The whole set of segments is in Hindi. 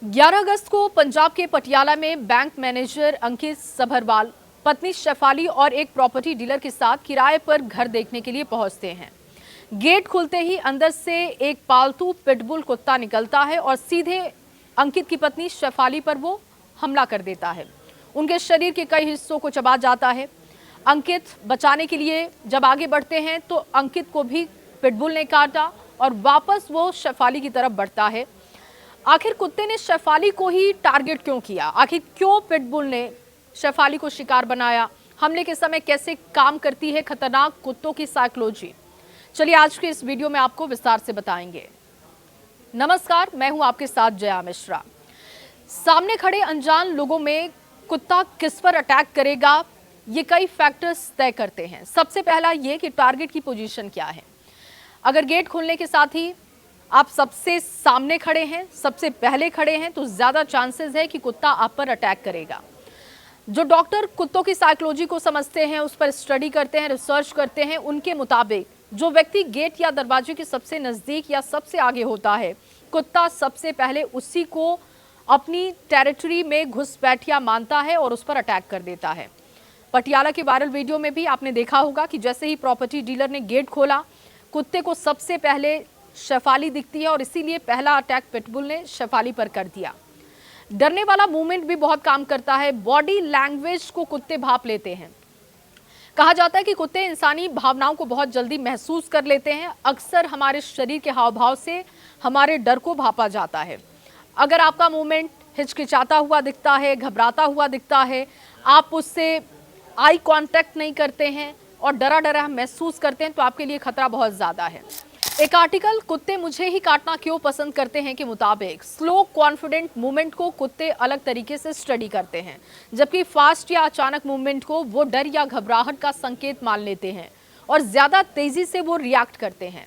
11 अगस्त को पंजाब के पटियाला में बैंक मैनेजर अंकित सभरवाल पत्नी शेफाली और एक प्रॉपर्टी डीलर के साथ किराए पर घर देखने के लिए पहुंचते हैं। गेट खुलते ही अंदर से एक पालतू पिटबुल कुत्ता निकलता है और सीधे अंकित की पत्नी शेफाली पर वो हमला कर देता है। उनके शरीर के कई हिस्सों को चबा जाता है। अंकित बचाने के लिए जब आगे बढ़ते हैं तो अंकित को भी पिटबुल ने काटा और वापस वो शेफाली की तरफ बढ़ता है। आखिर कुत्ते ने शेफाली को ही टारगेट क्यों किया? आखिर क्यों पिटबुल ने शेफाली को शिकार बनाया? हमले के समय कैसे काम करती है खतरनाक कुत्तों की साइकोलॉजी? चलिए आज के इस वीडियो में आपको विस्तार से बताएंगे। नमस्कार, मैं हूं आपके साथ जया मिश्रा। सामने खड़े अनजान लोगों में कुत्ता किस पर अटैक करेगा, ये कई फैक्टर्स तय करते हैं। सबसे पहला ये कि टारगेट की पोजीशन क्या है। अगर गेट खुलने के साथ ही आप सबसे सामने खड़े हैं, सबसे पहले खड़े हैं, तो ज्यादा चांसेस है कि कुत्ता आप पर अटैक करेगा। जो डॉक्टर कुत्तों की साइकोलॉजी को समझते हैं, उस पर स्टडी करते हैं, रिसर्च करते हैं, उनके मुताबिक जो व्यक्ति गेट या दरवाजे के सबसे नजदीक या सबसे आगे होता है, कुत्ता सबसे पहले उसी को अपनी टेरिटरी में घुसपैठिया मानता है और उस पर अटैक कर देता है। पटियाला के वायरल वीडियो में भी आपने देखा होगा कि जैसे ही प्रॉपर्टी डीलर ने गेट खोला, कुत्ते को सबसे पहले शेफाली दिखती है और इसीलिए पहला अटैक पिटबुल ने शेफाली पर कर दिया। डरने वाला मूवमेंट भी बहुत काम करता है। बॉडी लैंग्वेज को कुत्ते भांप लेते हैं। कहा जाता है कि कुत्ते इंसानी भावनाओं को बहुत जल्दी महसूस कर लेते हैं। अक्सर हमारे शरीर के हाव भाव से हमारे डर को भांपा जाता है। अगर आपका मूवमेंट हिचकिचाता हुआ दिखता है, घबराता हुआ दिखता है, आप उससे आई कांटेक्ट नहीं करते हैं और डरा डरा महसूस करते हैं, तो आपके लिए खतरा बहुत ज्यादा है। एक आर्टिकल कुत्ते मुझे ही काटना क्यों पसंद करते हैं के मुताबिक स्लो कॉन्फिडेंट मूवमेंट को कुत्ते अलग तरीके से स्टडी करते हैं, जबकि फास्ट या अचानक मूवमेंट को वो डर या घबराहट का संकेत मान लेते हैं और ज्यादा तेजी से वो रिएक्ट करते हैं।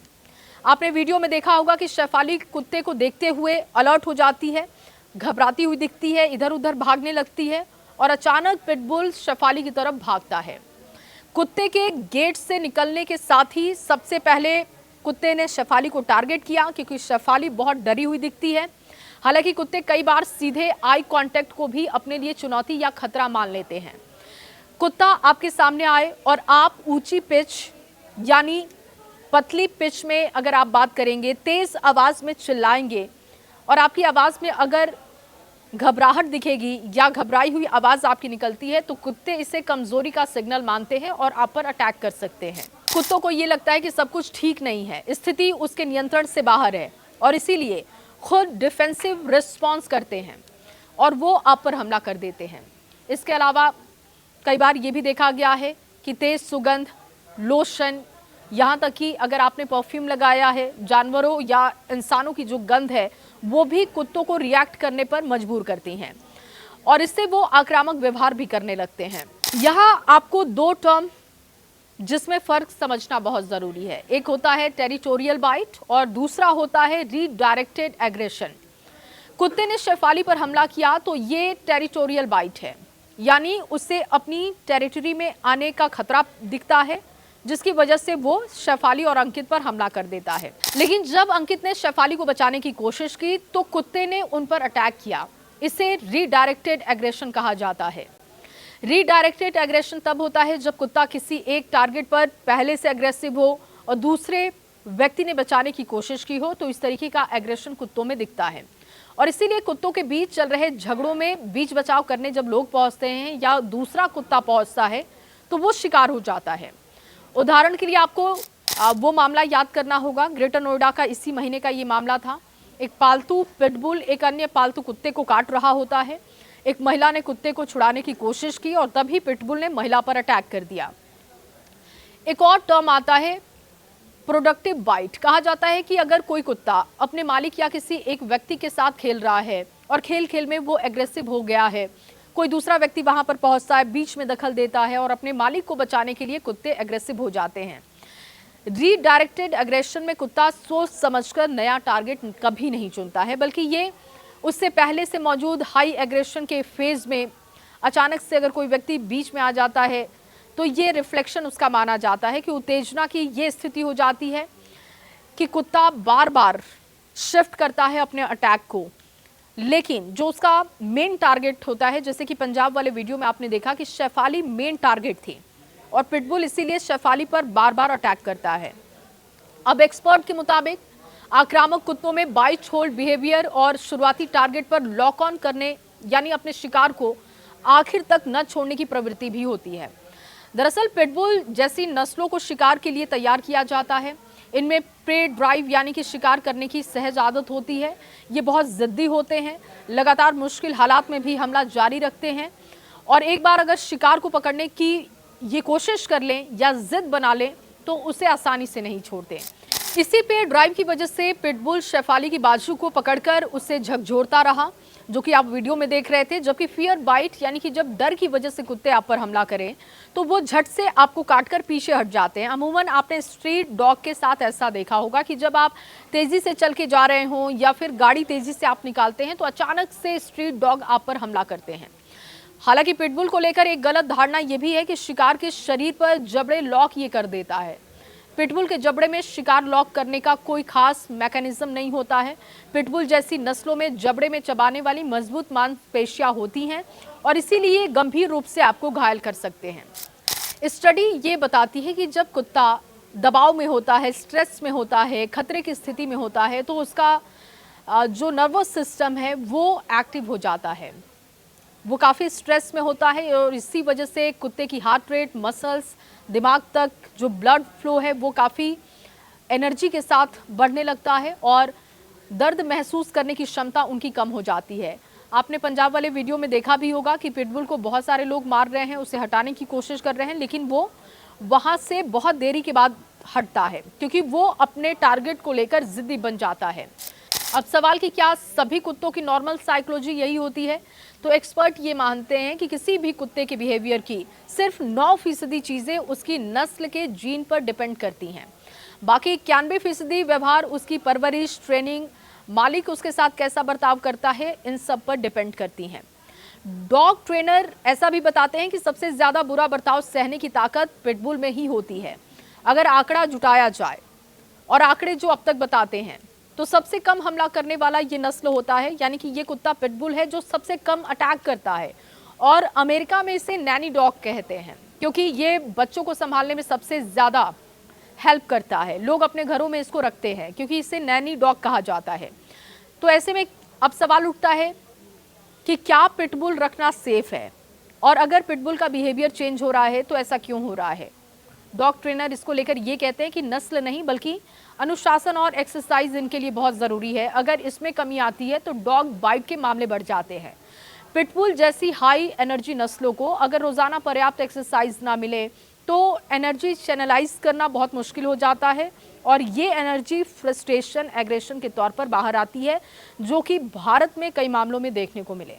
आपने वीडियो में देखा होगा कि शेफाली कुत्ते को देखते हुए अलर्ट हो जाती है, घबराती हुई दिखती है, इधर उधर भागने लगती है और अचानक पिटबुल शेफाली की तरफ भागता है। कुत्ते के गेट से निकलने के साथ ही सबसे पहले कुत्ते ने शेफाली को टारगेट किया, क्योंकि शेफाली बहुत डरी हुई दिखती है। हालांकि कुत्ते कई बार सीधे आई कांटेक्ट को भी अपने लिए चुनौती या खतरा मान लेते हैं। कुत्ता आपके सामने आए और आप ऊंची पिच यानी पतली पिच में अगर आप बात करेंगे, तेज आवाज में चिल्लाएंगे और आपकी आवाज में अगर घबराहट दिखेगी या घबराई हुई आवाज आपकी निकलती है, तो कुत्ते इसे कमजोरी का सिग्नल मानते हैं और आप पर अटैक कर सकते हैं। कुत्तों को ये लगता है कि सब कुछ ठीक नहीं है, स्थिति उसके नियंत्रण से बाहर है और इसीलिए खुद डिफेंसिव रिस्पॉन्स करते हैं और वो आप पर हमला कर देते हैं। इसके अलावा कई बार ये भी देखा गया है कि तेज सुगंध, लोशन, यहाँ तक कि अगर आपने परफ्यूम लगाया है, जानवरों या इंसानों की जो गंध है वो भी कुत्तों को रिएक्ट करने पर मजबूर करती हैं और इससे वो आक्रामक व्यवहार भी करने लगते हैं। यहाँ आपको दो टर्म जिसमें फर्क समझना बहुत जरूरी है। एक होता है टेरिटोरियल बाइट और दूसरा होता है रीडायरेक्टेड एग्रेशन। कुत्ते ने शेफाली पर हमला किया तो ये टेरिटोरियल बाइट है, यानी उसे अपनी टेरिटरी में आने का खतरा दिखता है, जिसकी वजह से वो शेफाली और अंकित पर हमला कर देता है। लेकिन जब अंकित ने शेफाली को बचाने की कोशिश की तो कुत्ते ने उन पर अटैक किया। इसे रीडायरेक्टेड एग्रेशन कहा जाता है। रीडायरेक्टेड एग्रेशन तब होता है जब कुत्ता किसी एक टारगेट पर पहले से एग्रेसिव हो और दूसरे व्यक्ति ने बचाने की कोशिश की हो, तो इस तरीके का एग्रेशन कुत्तों में दिखता है और इसीलिए कुत्तों के बीच चल रहे झगड़ों में बीच बचाव करने जब लोग पहुंचते हैं या दूसरा कुत्ता पहुंचता है तो वो शिकार हो जाता है। उदाहरण के लिए आपको वो मामला याद करना होगा, ग्रेटर नोएडा का इसी महीने का ये मामला था। एक पालतू पिटबुल एक अन्य पालतू कुत्ते को काट रहा होता है। एक महिला ने कुत्ते को छुड़ाने की कोशिश की और तभी पिटबुल ने महिला पर अटैक कर दिया। एक और टर्म आता है प्रोडक्टिव बाइट। कहा जाता है कि अगर कोई कुत्ता अपने मालिक या किसी एक व्यक्ति के साथ खेल रहा है और खेल खेल में वो एग्रेसिव हो गया है, कोई दूसरा व्यक्ति वहां पर पहुंचता है, बीच में दखल देता है और अपने मालिक को बचाने के लिए कुत्ते एग्रेसिव हो जाते हैं। रीडायरेक्टेड एग्रेशन में कुत्ता सोच समझकर नया टारगेट कभी नहीं चुनता है, बल्कि ये उससे पहले से मौजूद हाई एग्रेशन के फेज में अचानक से अगर कोई व्यक्ति बीच में आ जाता है तो ये रिफ्लेक्शन उसका माना जाता है कि उत्तेजना की ये स्थिति हो जाती है कि कुत्ता बार बार शिफ्ट करता है अपने अटैक को। लेकिन जो उसका मेन टारगेट होता है, जैसे कि पंजाब वाले वीडियो में आपने देखा कि शेफाली मेन टारगेट थी और पिटबुल इसीलिए शेफाली पर बार बार अटैक करता है। अब एक्सपर्ट के मुताबिक आक्रामक कुत्तों में बाइट होल्ड बिहेवियर और शुरुआती टारगेट पर लॉक ऑन करने यानी अपने शिकार को आखिर तक न छोड़ने की प्रवृत्ति भी होती है। दरअसल पिटबुल जैसी नस्लों को शिकार के लिए तैयार किया जाता है। इनमें प्रे ड्राइव यानी कि शिकार करने की सहज आदत होती है। ये बहुत जिद्दी होते हैं, लगातार मुश्किल हालात में भी हमला जारी रखते हैं और एक बार अगर शिकार को पकड़ने की ये कोशिश कर लें या जिद बना लें तो उसे आसानी से नहीं छोड़ते। इसी पे ड्राइव की वजह से पिटबुल शेफाली की बाजू को पकड़कर उसे झकझोरता रहा, जो कि आप वीडियो में देख रहे थे। जबकि फियर बाइट यानी कि जब डर की वजह से कुत्ते आप पर हमला करें तो वो झट से आपको काटकर पीछे हट जाते हैं। अमूमन आपने स्ट्रीट डॉग के साथ ऐसा देखा होगा कि जब आप तेजी से चल के जा रहे हों या फिर गाड़ी तेजी से आप निकालते हैं तो अचानक से स्ट्रीट डॉग आप पर हमला करते हैं। हालांकि पिटबुल को लेकर एक गलत धारणा यह भी है कि शिकार के शरीर पर जबड़े लॉक ये कर देता है। पिटबुल के जबड़े में शिकार लॉक करने का कोई खास मैकेनिज्म नहीं होता है। पिटबुल जैसी नस्लों में जबड़े में चबाने वाली मजबूत मांसपेशियां होती हैं और इसीलिए गंभीर रूप से आपको घायल कर सकते हैं। स्टडी ये बताती है कि जब कुत्ता दबाव में होता है, स्ट्रेस में होता है, खतरे की स्थिति में होता है तो उसका जो नर्वस सिस्टम है वो एक्टिव हो जाता है, वो काफ़ी स्ट्रेस में होता है और इसी वजह से कुत्ते की हार्ट रेट, मसल्स, दिमाग तक जो ब्लड फ्लो है वो काफ़ी एनर्जी के साथ बढ़ने लगता है और दर्द महसूस करने की क्षमता उनकी कम हो जाती है। आपने पंजाब वाले वीडियो में देखा भी होगा कि पिटबुल को बहुत सारे लोग मार रहे हैं, उसे हटाने की कोशिश कर रहे हैं, लेकिन वो वहाँ से बहुत देरी के बाद हटता है क्योंकि वो अपने टारगेट को लेकर जिद्दी बन जाता है। अब सवाल कि क्या सभी कुत्तों की नॉर्मल साइकोलॉजी यही होती है? तो एक्सपर्ट ये मानते हैं कि किसी भी कुत्ते के बिहेवियर की सिर्फ 9% चीज़ें उसकी नस्ल के जीन पर डिपेंड करती हैं। बाकी 91% व्यवहार उसकी परवरिश, ट्रेनिंग, मालिक उसके साथ कैसा बर्ताव करता है, इन सब पर डिपेंड करती हैं। डॉग ट्रेनर ऐसा भी बताते हैं कि सबसे ज़्यादा बुरा बर्ताव सहने की ताकत पिटबुल में ही होती है। अगर आंकड़ा जुटाया जाए और आंकड़े जो अब तक बताते हैं तो सबसे कम हमला करने वाला ये नस्ल होता है, यानी कि ये कुत्ता पिटबुल है जो सबसे कम अटैक करता है और अमेरिका में इसे नैनी डॉग कहते हैं क्योंकि ये बच्चों को संभालने में सबसे ज़्यादा हेल्प करता है। लोग अपने घरों में इसको रखते हैं क्योंकि इसे नैनी डॉग कहा जाता है। तो ऐसे में अब सवाल उठता है कि क्या पिटबुल रखना सेफ है और अगर पिटबुल का बिहेवियर चेंज हो रहा है तो ऐसा क्यों हो रहा है? डॉग ट्रेनर इसको लेकर ये कहते हैं कि नस्ल नहीं बल्कि अनुशासन और एक्सरसाइज इनके लिए बहुत ज़रूरी है। अगर इसमें कमी आती है तो डॉग बाइट के मामले बढ़ जाते हैं। पिटबुल जैसी हाई एनर्जी नस्लों को अगर रोज़ाना पर्याप्त एक्सरसाइज ना मिले तो एनर्जी चैनलाइज करना बहुत मुश्किल हो जाता है और ये एनर्जी फ्रस्ट्रेशन, एग्रेशन के तौर पर बाहर आती है, जो कि भारत में कई मामलों में देखने को मिले।